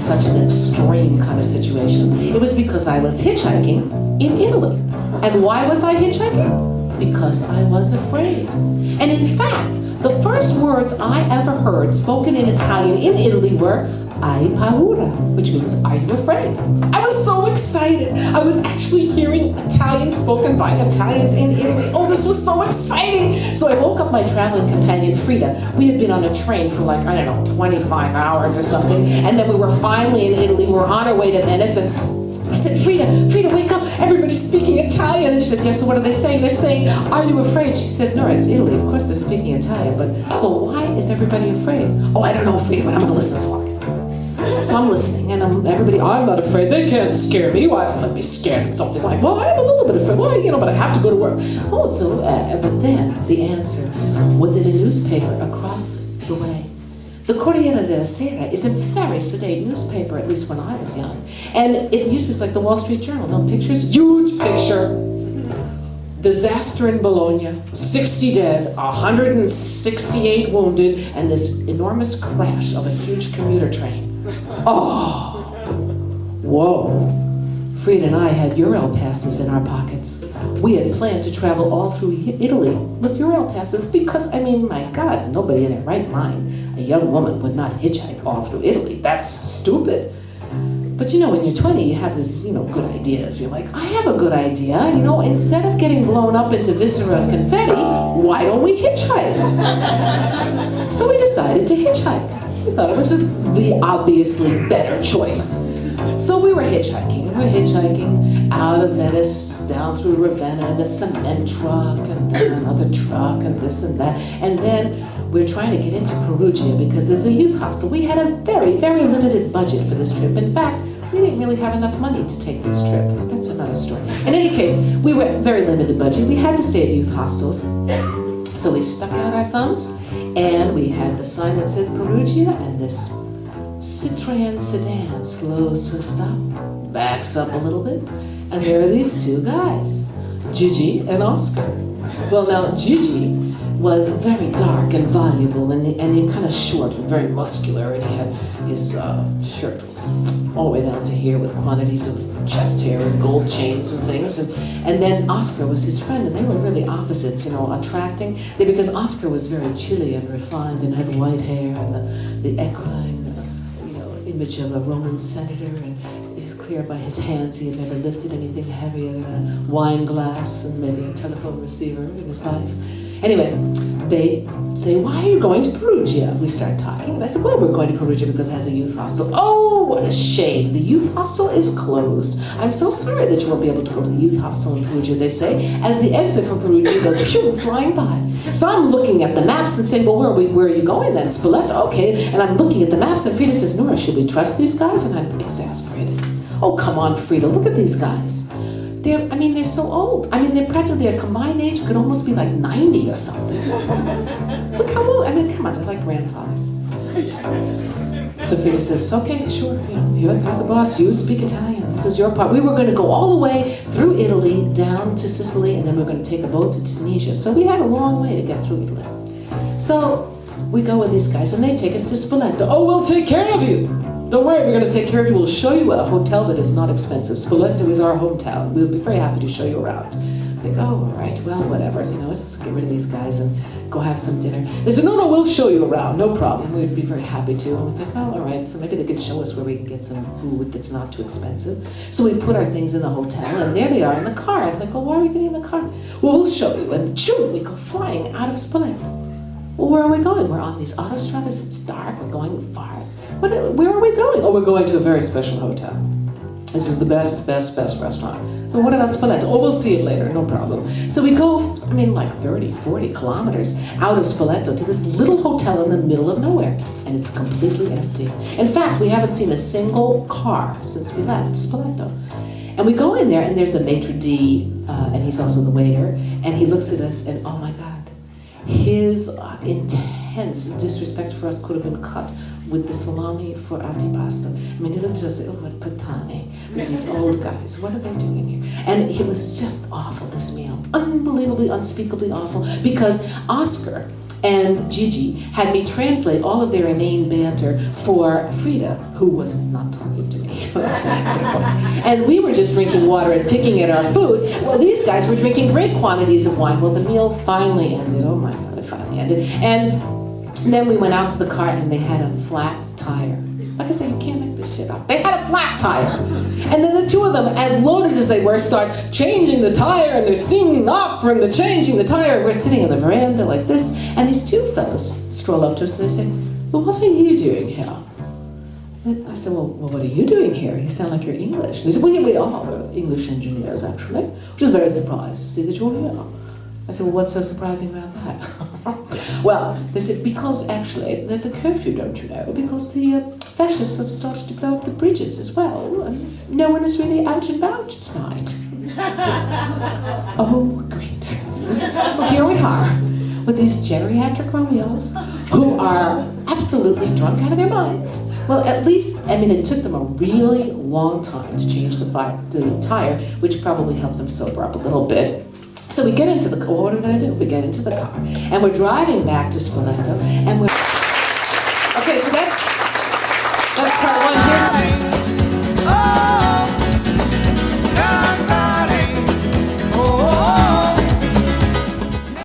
such an extreme kind of situation? It was because I was hitchhiking in Italy. And why was I hitchhiking? Because I was afraid. And in fact, the first words I ever heard spoken in Italian in Italy were "Hai paura," which means "Are you afraid?" I was so excited. I was actually hearing Italian spoken by Italians in Italy. Oh, this was so exciting. So I woke up my traveling companion, Frida. We had been on a train for like, I don't know, 25 hours or something. And then we were finally in Italy. We were on our way to Venice. And I said, Frida, wake up. Everybody's speaking Italian. And she said, yes, so what are they saying? They're saying, "Are you afraid?" She said, "No, it's Italy. Of course they're speaking Italian. But so why is everybody afraid?" "Oh, I don't know, Frida, but I'm going to listen to her." So I'm listening, and I'm not afraid. They can't scare me. Why don't let me scared of something like, well, I'm a little bit afraid. Well, but I have to go to work. Oh, so, but then the answer was in a newspaper across the way. The Corriere della Sera is a very sedate newspaper, at least when I was young. And it uses like the Wall Street Journal. No pictures, huge picture. Disaster in Bologna, 60 dead, 168 wounded, and this enormous crash of a huge commuter train. Oh, whoa. Frida and I had Euro passes in our pockets. We had planned to travel all through Italy with Euro passes because, I mean, my God, nobody in their right mind, a young woman would not hitchhike all through Italy. That's stupid. But you know, when you're 20, you have this, good ideas. You're like, I have a good idea. Instead of getting blown up into viscera confetti, why don't we hitchhike? So we decided to hitchhike. We thought it was the obviously better choice. So we were hitchhiking, and we're hitchhiking out of Venice, down through Ravenna in a cement truck, and then another truck, and this and that. And then we're trying to get into Perugia because there's a youth hostel. We had a very, very limited budget for this trip. In fact, we didn't really have enough money to take this trip. That's another story. In any case, we were very limited budget. We had to stay at youth hostels. So we stuck out our thumbs, and we had the sign that said Perugia, and this Citroen sedan slows to a stop, backs up a little bit, and there are these two guys, Gigi and Oscar. Well, now Gigi was very dark and voluble, and he kind of short and very muscular, and he had his shirt was all the way down to here with quantities of chest hair and gold chains and things, and then Oscar was his friend, and they were really opposites, attracting, because Oscar was very chilly and refined and had white hair and the equine, image of a Roman senator, and it's clear by his hands he had never lifted anything heavier than a wine glass and maybe a telephone receiver in his life. Anyway, they say, why are you going to Perugia? We start talking, and I said, well, we're going to Perugia because it has a youth hostel. Oh, what a shame. The youth hostel is closed. I'm so sorry that you won't be able to go to the youth hostel in Perugia, they say, as the exit from Perugia goes flying by. So I'm looking at the maps and saying, well, where are you going then? Spoleto, okay. And I'm looking at the maps, and Frida says, Norah, should we trust these guys? And I'm exasperated. Oh, come on, Frida, look at these guys. They're so old. They're practically a combined age, could almost be like 90 or something. Look how old, come on, they're like grandfathers. So Frida says, okay, sure, you're the boss, you speak Italian, this is your part. We were going to go all the way through Italy, down to Sicily, and then we were going to take a boat to Tunisia. So we had a long way to get through Italy. So we go with these guys, and they take us to Spoleto. Oh, we'll take care of you. Don't worry, we're going to take care of you. We'll show you a hotel that is not expensive. Spoleto is our hometown. We'll be very happy to show you around. They go, all right, well, whatever. Just get rid of these guys and go have some dinner. They said, no, we'll show you around. No problem. We'd be very happy to. And we think, oh, all right. So maybe they could show us where we can get some food that's not too expensive. So we put our things in the hotel, and there they are in the car. And they go, why are we getting in the car? Well, we'll show you. And shoo, we go flying out of Spoleto. Well, where are we going? We're on these autostradas. It's dark. We're going far. Where are we going? Oh, we're going to a very special hotel. This is the best restaurant. So what about Spoleto? Oh, we'll see it later, no problem. So we go, like 30, 40 kilometers out of Spoleto to this little hotel in the middle of nowhere. And it's completely empty. In fact, we haven't seen a single car since we left Spoleto. And we go in there, and there's a maitre d', and he's also the waiter, and he looks at us, and oh my God, his intense disrespect for us could have been cut with the salami for antipasto. He looked at us and said, oh, what patane, with these old guys, what are they doing here? And it was just awful, this meal. Unbelievably, unspeakably awful, because Oscar and Gigi had me translate all of their inane banter for Frida, who was not talking to me at this point. And we were just drinking water and picking at our food. Well, these guys were drinking great quantities of wine. Well, the meal finally ended. Oh my God, it finally ended. And then we went out to the car and they had a flat tire. Like I said, you can't make this shit up. They had a flat tire. And then the two of them, as loaded as they were, start changing the tire, and they're singing up from the changing the tire. We're sitting on the veranda like this, and these two fellows stroll up to us and they say, well, what are you doing here? And I said, well, what are you doing here? You sound like you're English. They said, well, yeah, we are. We're English engineers, actually. Which was very surprised to see that you're here. I said, well, what's so surprising about that? Well, they said, because actually there's a curfew, don't you know? Because the fascists have started to blow up the bridges as well. And no one is really out and about tonight. Oh, great. So here we are with these geriatric Romeos who are absolutely drunk out of their minds. Well, at least, I mean, it took them a really long time to change the tire, which probably helped them sober up a little bit. So we get into the car. What are we going to do? We get into the car, and we're driving back to Spoleto, and we're... Okay, so that's part one.